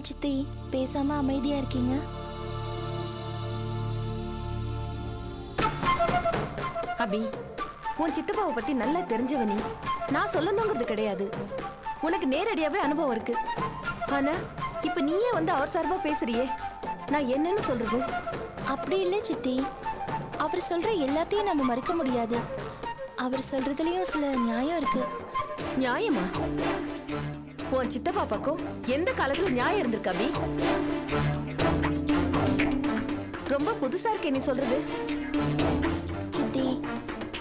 சித்தி பேசாம அமைதியா இருக்கீங்க? அபி, உன் சித்தப்பாவை பத்தி நல்லா தெரிஞ்சவ நீ. நான் சொல்லணுங்கிறது கிடையாது, உனக்கு நேரடியாவே அனுபவம் இருக்கு. ஆனா இப்ப நீயே வந்து அவர் சார்பா பேசுறியே, நான் என்னன்னு சொல்றது? அப்படி இல்லை சித்தி, அவர் சொல்ற எல்லாத்தையும் நம்ம மறுக்க முடியாது. அவர் சொல்றதுலயும் சில நியாயம் இருக்கு. நியாயமா? உன் சித்தப்பா பக்கம் எந்த காலத்துல நியாயம் இருந்திருக்கு அபி? ரொம்ப புதுசா இருக்கே நீ சொல்றது. சித்தி,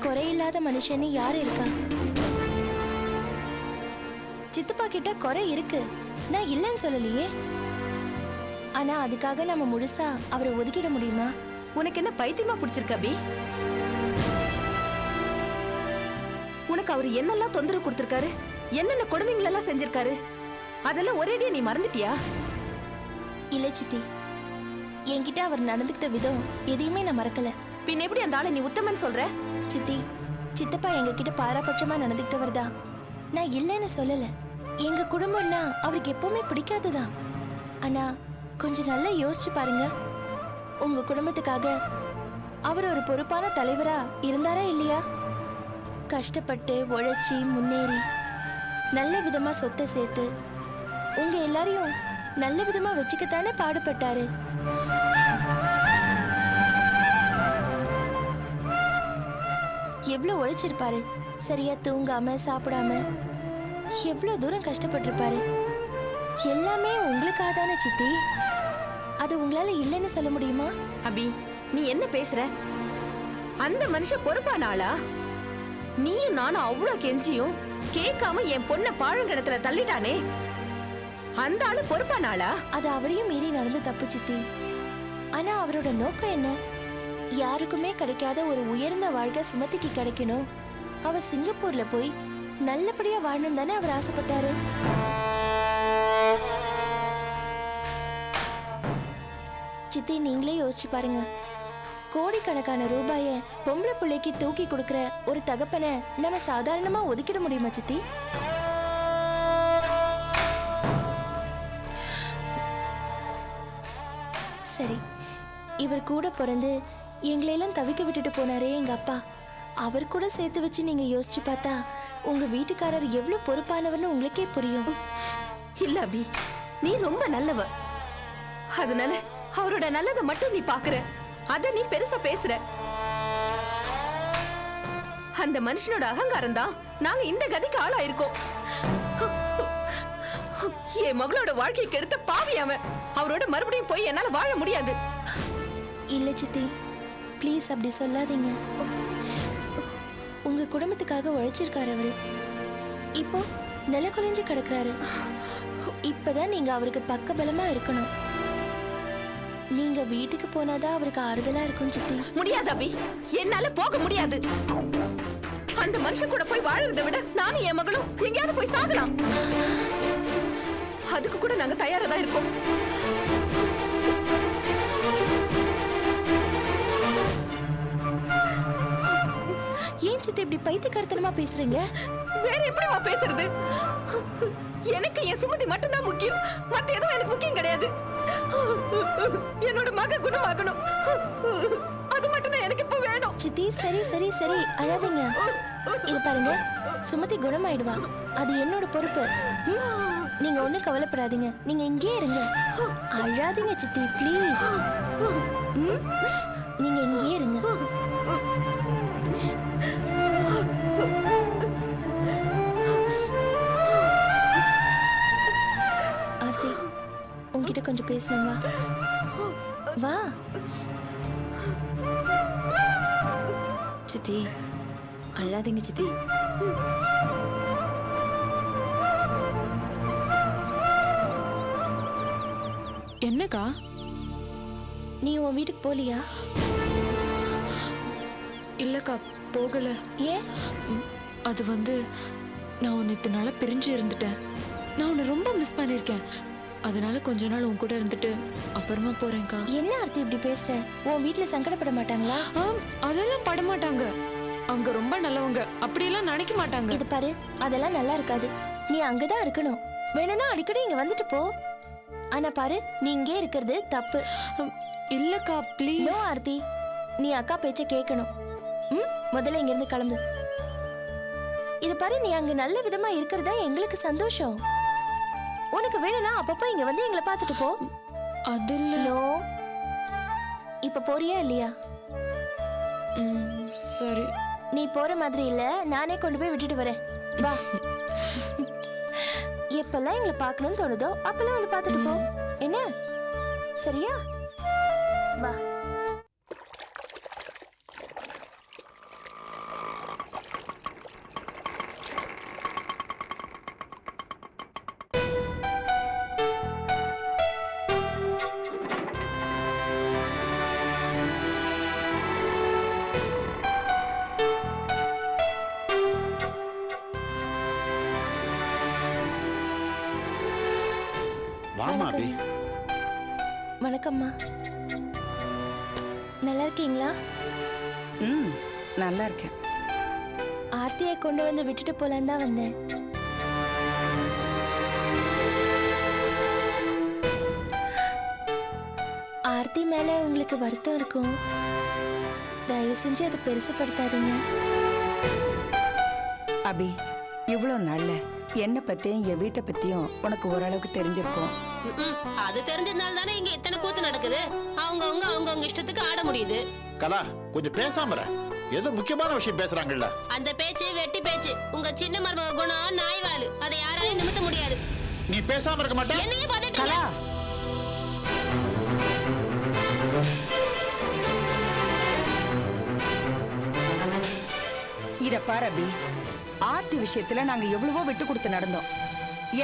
குறையில்லாத மனுஷன்னு யாரு இருக்கா? சித்தப்பா கிட்ட குறை இருக்கு, நான் இல்லைன்னு சொல்லலையே. ஆனா அதுக்காக நம்ம முழுசா அவரை ஒதுக்கிட முடியுமா? உனக்கு என்ன பைத்தியமா பிடிச்சிருக்கு அபி? உனக்கு அவர் என்னெல்லாம் தொந்தரவு கொடுத்திருக்காரு, என்னென்ன கொடுமைகள் எல்லாம் செஞ்சிருக்காரு, அதெல்லாம் ஒரேடியா நீ மறந்துட்டியா? இல்ல சித்தி, என்கிட்ட அவர் நடந்துக்கிட்ட விதம் எதையுமே நான் மறக்கல. பின் எப்படி அந்த ஆளை நீ உத்தமன் சொல்ற? சித்தி, சித்தப்பா எங்க கிட்ட பாரபட்சமா நடந்துக்கிட்டவர் தான், நான் இல்லைன்னு சொல்லல. எங்க குடும்பம்னா அவருக்கு எப்பவுமே பிடிக்காதுதான். ஆனா கொஞ்சம் நல்லா யோசிச்சு பாருங்க, உங்க குடும்பத்துக்காக அவர் ஒரு பொறுப்பான தலைவரா இருந்தாரா இல்லையா? கஷ்டப்பட்டு உழைச்சி முன்னேறி நல்ல விதமா சொத்தை சேர்த்து உங்க எல்லாரையும் நல்ல விதமா வச்சுக்கத்தானே பாடுபட்டாரு. எவ்வளவு உழைச்சிருப்பாரு, சரியா தூங்காம சாப்பிடாம எவ்வளவு தூரம் கஷ்டப்பட்டிருப்பாரு. எல்லாமே உங்களுக்காக தானே சித்தி. அது உங்களால இல்லைன்னு சொல்ல முடியுமா? அபி, நீ என்ன பேசுற? அந்த மனுஷன் பொறுப்பான ஆளா? நீயும் நானும் அவ்வளவு கெஞ்சியும் கேட்காம என் பொண்ண பாழங்கிணத்துல தள்ளிட்டானே, அந்த ஆளு பொறுப்பான ஆளா? அது அவரையும் மீறி நடந்து தப்பு சித்தி. ஆனா அவரோட நோக்கம் என்ன? யாருக்குமே கிடைக்காத ஒரு உயர்ந்த வாழ்க்கை சுமதிக்கு கிடைக்கணும், அவ சிங்கப்பூர்ல போய் நல்லபடியா வாழணும் தானே அவர் ஆசைப்பட்டாரு. சித்தி, நீங்களே யோசிச்சு பாருங்க, கோடிக்கணக்கான ரூபாய பொம்பளை பிள்ளைக்கு தூக்கி கொடுக்கிற ஒரு தகப்பனை நம்ம சாதாரணமா ஒதுக்கிட முடியுமா சித்தி? சரி, இவர் கூட பிறந்து எங்களையெல்லாம் தவிக்க விட்டுட்டு போனாரே எங்க அப்பா, அவர் கூட சேர்த்து வச்சு நீங்க யோசிச்சு பார்த்தா உங்க வீட்டுக்காரர் எவ்வளவு பொறுப்பானவர்னு உங்களுக்கே புரியும். இல்ல அபி, நீ ரொம்ப நல்லவ, அதனால அவரோட நல்லதை மட்டும் நீ பாக்குற, அத நீ பெருசா பேசுற. அந்த மனுஷனோட அகங்காரம் தான் நாங்க இந்த கதிக்கு ஆளாயிருக்கோம். என் மகளோட வாழ்க்கையை கெடுத்த பாவி அவன். அவரோட மறுபடியும் போய் என்னால வாழ முடியாது. இல்ல சித்தி, ப்ளீஸ் அப்படி சொல்லாதீங்க. உங்க குடும்பத்துக்காக உழைச்சிருக்காரு அவரு, இப்போ நில குலைஞ்சு கிடக்குறாரு. இப்பதான் நீங்க அவருக்கு பக்கபலமா இருக்கணும். நீங்க வீட்டுக்கு போனாதான் அவருக்கு ஆறுதலா இருக்கும் சித்தி. முடியாது அபி, என்னால போக முடியாது. அந்த மனுஷன் கூட போய் வாழறதை விட நானும் என் மகளும் எங்கேயாவது போய் சாகலாம். அதுக்கு கூட நாங்க தயாரா தான் இருக்கோம். ஏன் சித்தி இப்படி பைத்தியக்காரத்தனமா பேசுறீங்க? வேற எப்படிமா பேசுறது? எனக்கு என் சுமதி மட்டும்தான் முக்கியம், மத்த எதுவும் எனக்கு முக்கியம் கிடையாது. என்னோட மக குணமாகணும், அது மட்டும்தான் எனக்கு இப்ப வேணும். சித்தி, சரி சரி சரி, அழாதீங்க. இது பாருங்க, சுமதி குணமாயிடுவா, அது என்னோட பொறுப்பு. நீங்க ஒண்ணும் கவலைப்படாதீங்க, நீங்க இங்கே இருங்க. அழாதீங்க சித்தி, ப்ளீஸ். நீங்க இங்கே இருங்க. ஆர்த்தி, உன்கிட்ட கொஞ்சம் பேசணும், வா வா. சித்தி, அழாதீங்க சித்தி. என்னக்கா? நீ உன் வீட்டுக்கு போலியா? இல்லக்கா, போகல. ஏன்? அது வந்து நான் உன்னை இத்தனை நாளா பிரிஞ்சு இருந்துட்டேன். நான் உன்னை ரொம்ப மிஸ் பண்ணிருக்கேன். அதனால கொஞ்ச நாள் உன் கூட இருந்துட்டு அப்புறமா போறேன்க்கா. என்ன ஆர்த்தி இப்படி பேசுற? உன் வீட்டுல சங்கடப்பட மாட்டாங்களா? அதெல்லாம் படமாட்டாங்க, அவங்க ரொம்ப நல்லவங்க, அப்படியெல்லாம் நினைக்க மாட்டாங்க. இது பாரு, அதெல்லாம் நல்லா இருக்காது. நீ அங்கதான் இருக்கணும். வேணும்னா அடிக்கடி இங்க வந்துட்டு போ. ஆனா பாரு நீ இங்கே இருக்கிறது தப்பு. இல்லக்கா ப்ளீஸ். நோ ஆர்த்தி, நீ அக்கா பேச்ச கேட்கணும். முதல்ல இங்க இருந்து கிளம்பு. இது பாரு, நீ அங்க நல்ல விதமா இருக்கிறதா எங்களுக்கு சந்தோஷம். உனக்கு வேணும்னா அப்பப்போ இங்க வந்து எங்களை பார்த்துட்டு போ. அது இல்ல. நோ. இப்ப போறியா இல்லையா? சரி. நீ போற மாதிரி இல்ல, நானே கொண்டு போய் விட்டுட்டு வரேன். வா. எப்பெல்லாம் எங்களை பார்க்கணும்னு தோணுதோ அப்பெல்லாம் வந்து பார்த்துட்டு போ. என்ன சரியா? வா. வாமா அபி. வணக்கம்மா. நல்லா இருக்கீங்களா? நல்லா இருக்கேன். ஆர்த்தியை கொண்டு வந்து விட்டுட்டு போலான்னு தான் வந்தேன். ஆர்த்தி மேல உங்களுக்கு வருத்தம் இருக்கும், தயவு செஞ்சு அதை பெருசுப்படுத்தாதீங்க. அபி, இவ்வளோ நாள்ல என்னை பத்தியும் என் வீட்டை பத்தியும் உனக்கு ஓரளவுக்கு தெரிஞ்சிருக்கும். அது தெரிஞ்சதுனால தானே இங்க இத்தனை கூத்து நடக்குது. அவங்கவுங்க இஷ்டத்துக்கு ஆட முடியுது. கலா கொஞ்சம் பேசாம இரு. ஏதோ முக்கியமான விஷயம் பேசுறாங்கல்ல. அந்த பேச்சு வெட்டி பேச்சு. உங்க சின்ன மருமக குணம் நாய்வாலு. அதை யாராலையும் நிமித்த முடியாது. நீ பேசாம இருக்க மாட்டே. என்னையே பார்த்துட்டு கலா, இத பாரு அபி, ஆர்த்தி விஷயத்துல நாங்க எவ்வளவோ விட்டு கொடுத்து நடந்தோம்.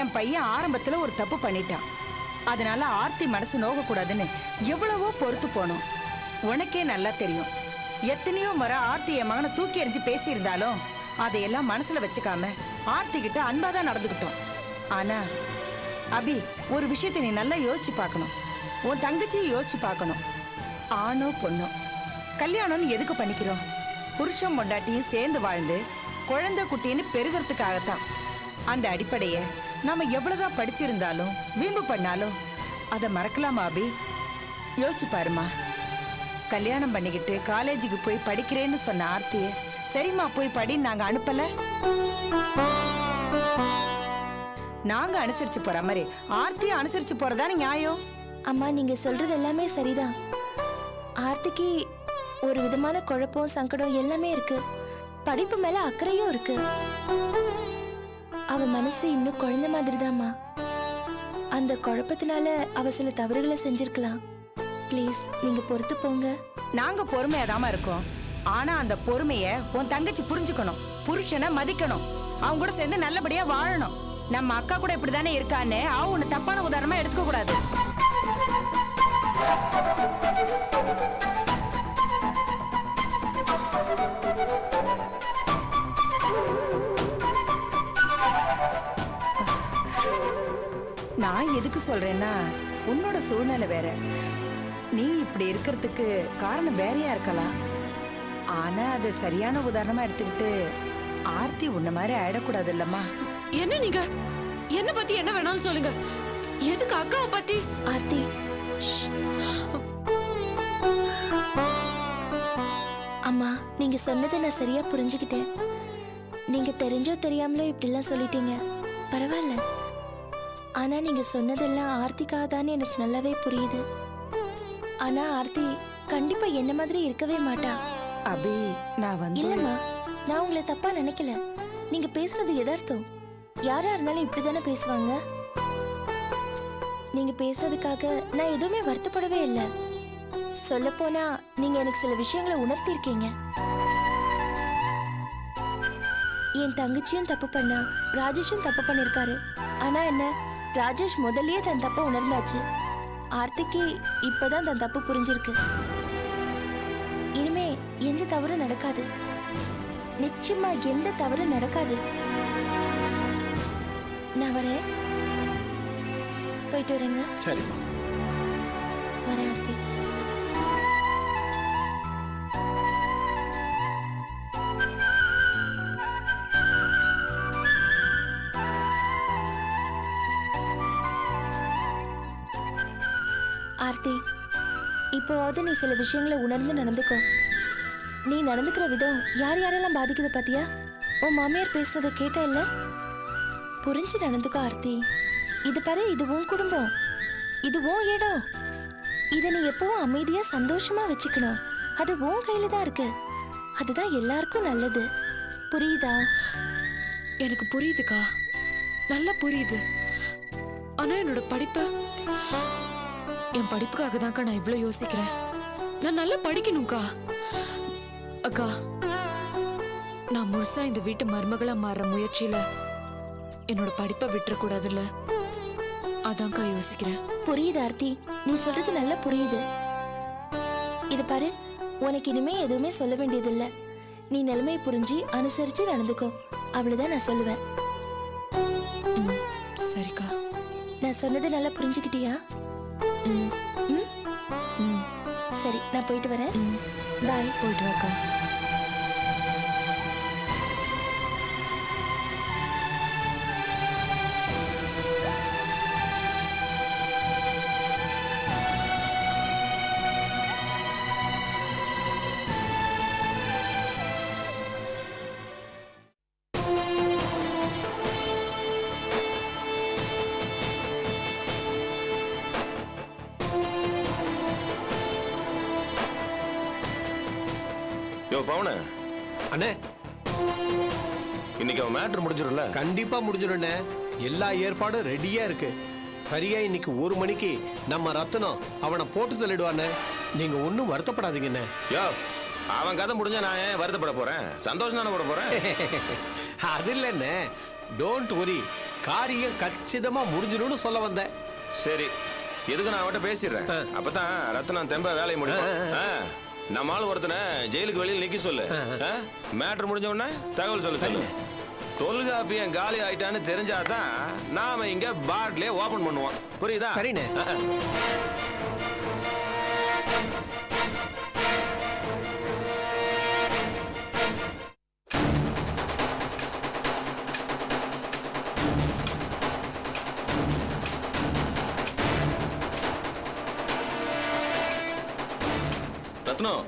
என் பையன் ஆரம்பத்துல ஒரு தப்பு பண்ணிட்டான். அதனால ஆர்த்தி மனசு நோக கூடாதுன்னு எவ்வளவோ பொறுத்து போனோம். உனக்கே நல்லா தெரியும், எத்தனையோ முறை ஆர்த்தி என் மகனை தூக்கி எறிஞ்சு பேசியிருந்தாலும் அதையெல்லாம் மனசுல வச்சுக்காம ஆர்த்தி கிட்ட அன்பாதான் நடந்துகிட்டோம். ஆனா அபி, ஒரு விஷயத்தை நீ நல்லா யோசிச்சு பார்க்கணும். உன் தங்கச்சியை யோசிச்சு பார்க்கணும். ஆணோ பொண்ணோ கல்யாணம்னு எதுக்கு பண்ணிக்கிறோம்? புருஷன் பொண்டாட்டியும் சேர்ந்து வாழ்ந்து குழந்தை குட்டின்னு பெருகிறதுக்காகத்தான். அந்த அடிப்படைய நாம எவ்வளவுதான் படிச்சிருந்தாலும் வீம்பு பண்ணாலும் அதை மறக்கலாமா அபி? யோசிச்சு பாருமா. கல்யாணம் பண்ணிக்கிட்டு காலேஜுக்கு போய் படிக்கிறேன்னு சொன்ன ஆர்த்திய சரிம்மா போய் படின்னு நாங்க அனுப்பல. நாங்க அனுசரிச்சு போற மாதிரி ஆர்த்தியை அனுசரிச்சு போறதானே நியாயம். அம்மா, நீங்க சொல்றது எல்லாமே சரிதான். ஆர்த்திக்கு ஒரு விதமான குழப்பம், சங்கடம் எல்லாமே இருக்கு. படிப்பு மேல அக்கறையும் இருக்கு. அவ மனசு இன்னும் குழந்தை மாதிரிதாம்மா. அந்த குழப்பத்தினால அவ சில தவறுகளை செஞ்சிருக்கலாம். ப்ளீஸ் நீங்க பொறுத்து போங்க. நாங்க பொறுமையாதாம இருக்கோம். ஆனா அந்த பொறுமைய உன் தங்கச்சி புரிஞ்சுக்கணும். புருஷனை மதிக்கணும். அவங்க கூட சேர்ந்து நல்லபடியா வாழணும். நம்ம அக்கா கூட இப்படிதானே இருக்கான்னு அவ ஒண்ணு தப்பான உதாரணமா எடுத்துக்க கூடாது. நான் எதுக்கு சொல்றேன்னா, உன்னோட சூழ்நிலை வேற. நீ இப்படி இருக்கிறதுக்கு காரணம் வேறையா இருக்கலாம். ஆனா அது சரியான உதாரணமா எடுத்துக்கிட்டு ஆர்த்தி உன்ன மாதிரி ஆயிடக்கூடாது இல்லம்மா. என்ன நீங்க என்ன பத்தி என்ன வேணாலும் சொல்லுங்க. எதுக்கு அக்காவை பத்தி? ஆர்த்தி, ஷ். அம்மா, நீங்க சொன்னதை நான் சரியா புரிஞ்சுக்கிட்டேன். நீங்க தெரிஞ்சோ தெரியாமலோ இப்படிலாம் சொல்லிட்டீங்க, பரவாயில்ல. ஆனா நீங்க சொன்னதெல்லாம் ஆர்த்திக்காக தானே எனக்கு நல்லாவே புரியுது. ஆனா ஆர்த்தி கண்டிப்பா என்ன மாதிரி இருக்கவே மாட்டா. அபி, நான் வந்து இல்லம்மா, நான் உங்களை தப்பா நினைக்கல. நீங்க பேசுறது எதார்த்தம். யாரா இருந்தாலும் இப்படிதானே பேசுவாங்க. நீங்க பேசுறதுக்காக நான் எதுவுமே வருத்தப்படவே இல்லை. சொல்ல போனா நீங்க எனக்கு சில விஷயங்களை உணர்த்திருக்கீங்க. என் தங்கச்சியும் தப்பு பண்ணா, ராஜேஷும் தப்பு பண்ணிருக்காரு. ஆனா என்ன, ராஜேஷ் முதல்லயே தன் தப்ப உணர்ந்தாச்சு. ஆர்த்திக்கு இப்பதான் தன் தப்பு புரிஞ்சிருக்கு. இனிமே எந்த தவறும் நடக்காது. நிச்சயமா எந்த தவறும் நடக்காது. நான் வரேன். போயிட்டு வரேங்க. சரிம்மா. வரேன் ஆர்த்தி. இப்போவாவது நீ சில விஷயங்களை உணர்ந்து நடந்துக்கோ. நீ நடந்துக்கிற விதம் யார் யாரெல்லாம் பாதிக்குது பாத்தியா? உன் மாமியார் பேசுறத கேட்ட இல்ல? புரிஞ்சு நடந்துக்கோ ஆர்த்தி. இது பாரு, இது உன் குடும்பம், இது உன் இடம். இதை நீ எப்பவும் அமைதியா சந்தோஷமா வச்சுக்கணும். அது உன் கையில தான் இருக்கு. அதுதான் எல்லாருக்கும் நல்லது. புரியுதா? எனக்கு புரியுதுக்கா, நல்லா புரியுது. ஆனா என்னோட படிப்பு, என் படிப்புக்காக தான்க்கா நான் இவ்வளவு யோசிக்கிறேன். நான் நல்லா படிக்கணும்க்கா. அக்கா, நான் முழுசா இந்த வீட்டு மருமகளா மாறுற முயற்சியில என்னோட படிப்பை விட்டுறக்கூடாதுல்ல, அதான்க்கா யோசிக்கிறேன். புரியுது ஆர்த்தி, நீ சொல்றது நல்லா புரியுது. இது பாரு, உனக்கு இனிமே எதுவுமே சொல்ல வேண்டியதில்லை. நீ நிலைமையை புரிஞ்சு அனுசரிச்சு நடந்துக்கோ, அவ்வளவுதான் நான் சொல்லுவேன். ம், சரிக்கா. நான் சொன்னதை நல்லா புரிஞ்சுக்கிட்டியா? ம், ம்? ம், சரி, நான் போயிட்டு வரேன். ம். பாய். போயிட்டு வாக்கா. யோ பவுன, அண்ணே இன்னைக்கு அவன் மேட்ரு முடிஞ்சிடும்ல? கண்டிப்பா முடிஞ்சிடும்ண்ணே. எல்லா ஏற்பாடும் ரெடியா இருக்கு. சரியா இன்னைக்கு 1 மணிக்கு நம்ம ரத்னம் அவனை போட்டு தள்ளிடுவானே. நீங்க ஒன்றும் வருத்தப்படாதீங்கண்ணே. யோ, அவன் கதை முடிஞ்சா நான் ஏன் வருத்தப்பட போறேன்? சந்தோஷம் தானே பட போறேன். அது இல்லைண்ணே, டோன்ட் ஒரி, காரியம் கச்சிதமா முடிஞ்சிடும்னு சொல்ல வந்தேன். சரி, எதுக்கு நான் அவன்கிட்ட பேசிடுறேன். அப்பதான் ரத்னம் தெம்ப வேலையை முடியும். நம்ம ஆள் ஒருத்தனை ஜெயிலுக்கு வெளியில் நிக்க சொல்லு. மேட்ரு முடிஞ்ச உடனே தகவல் சொல்லு. தொல்காப்பியன் காலி ஆயிட்டான்னு தெரிஞ்சாதான் நாம இங்க பாட்லே ஓபன் பண்ணுவோம். புரியுதா? சரிண்ணே. ரத்னம்,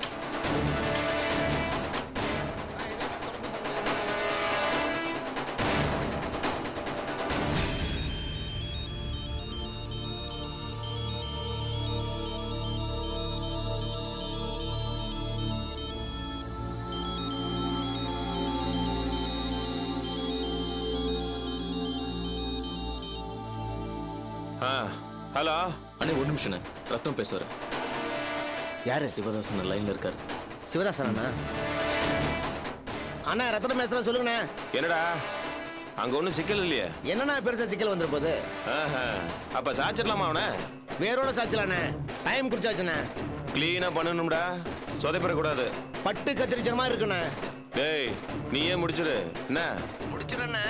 ஹலோ அண்ணே, ஒரு நிமிஷம். ரத்னம் பேசுவார். யாரு? சிவதாசன் லைன்ல இருக்காரு. சிவதாசன் அண்ணா? அண்ணா ரத்னம் பேசுறேன், சொல்லுங்கண்ணா. என்னடா அங்க ஒண்ணும் சிக்கல் இல்லையே? என்னண்ணா பெருசா சிக்கல் வந்துரு போகுது? அப்ப சாச்சிடலாமா அவனை? வேரோட சாச்சலாண்ணே, டைம் குடிச்சாச்சுண்ணே. கிளீனா பண்ணணும்டா, சொதைப்படக்கூடாது. பட்டு கத்திரிச்ச மாதிரி இருக்குண்ணே. டேய், நீயே முடிச்சிரு. என்ன முடிச்சிடண்ணே.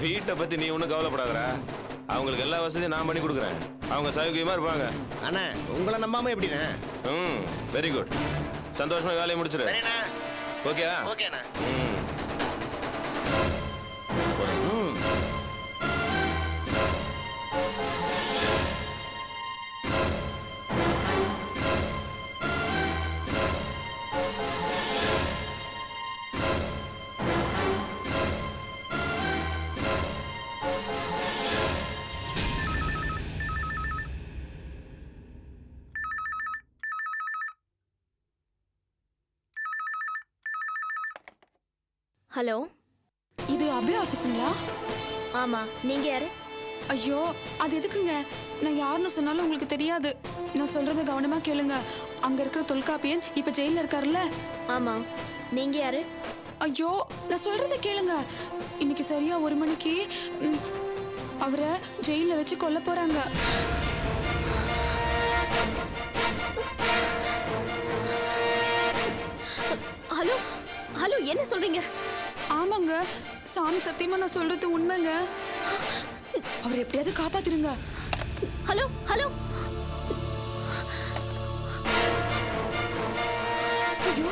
வீட்டை பத்தி நீ ஒன்றும் கவலைப்படாதடா. அவங்களுக்கு எல்லா வசதியும் நான் பண்ணி கொடுக்குறேன். அவங்க சௌகரியமா இருப்பாங்க. அண்ணா உங்களை நம்பாம எப்படிண்ணே? ம், வெரி குட். சந்தோஷமா வேலையை முடிச்சிரு. சரிண்ணா. ஓகே ஓகேண்ணா. ம். ஹலோ, இது அபய ஆஃபீஸுங்களா? ஆமா, நீங்க யாரு? ஐயோ, அது எதுக்குங்க? நான் யாருன்னு சொன்னாலும் உங்களுக்கு தெரியாது. நான் சொல்றத கவனமா கேளுங்க. அங்க இருக்கிற தொல்காப்பியன் இப்ப ஜெயில இருக்காருல்ல? ஆமா, நீங்க யாரு? ஐயோ, நான் சொல்றத கேளுங்க. இன்னைக்கு சரியா 1 மணிக்கு அவரை ஜெயில வச்சு கொல்ல போறாங்க. ஹலோ ஹலோ, என்ன சொல்றீங்க? ஆமாங்க, சாமி சத்தியமா நான் சொல்றது உண்மைங்க. அவர் எப்படியாவது காப்பாத்திருங்க. Hello hello. ஐயோ,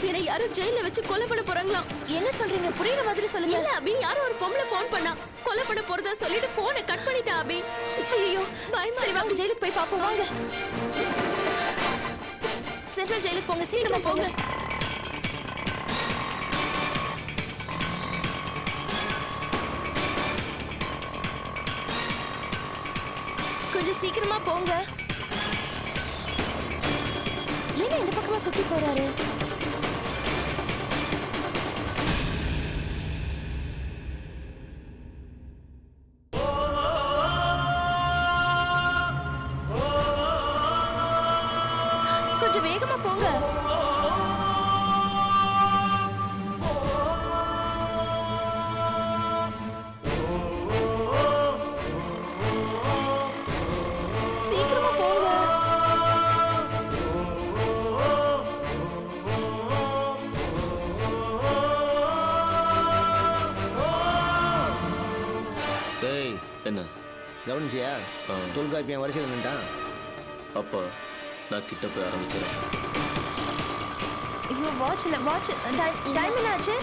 தொல்காப்பியனை யாரும் ஜெயில வச்சு கொலை பண்ண போறாங்களாம். என்ன சொல்றீங்க? புரியுற மாதிரி சொல்லுங்க. இல்ல அபி, யாரோ ஒரு பொம்பளை ஃபோன் பண்ணா. கொலை பண்ண போறதா சொல்லிட்டு போனை கட் பண்ணிட்டா அபி. ஐயோ, பயமா சரி வாங்க ஜெயிலுக்கு போய் பாப்போம் வாங்க. சென்ட்ரல் ஜெயிலுக்கு போங்க, சீக்கிரமா போங்க. கொஞ்சம் சீக்கிரமா போங்க. என்ன இந்த பக்கமா சுத்தி போறாரு? கொஞ்சம் வேகமா போங்க. சீக்கிரமா போங்க. டேய் என்ன கவனிச்சியா தொல்காப்பியன் வரிசையில் நின்ட்டான். அப்பா நான் கிட்ட போய் ஆரம்பிச்சிடறேன். ஐயோ வாட்ச் டைம் என்ன ஆச்சு?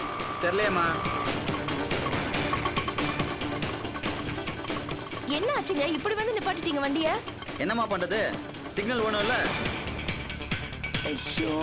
தெரியலையம்மா. என்ன ஆச்சுங்க? இப்படி வந்து நிப்பாட்டிட்டீங்க வண்டிய? என்னம்மா பண்றது? சிக்னல் ஒண்ணும் இல்ல. ஐயோ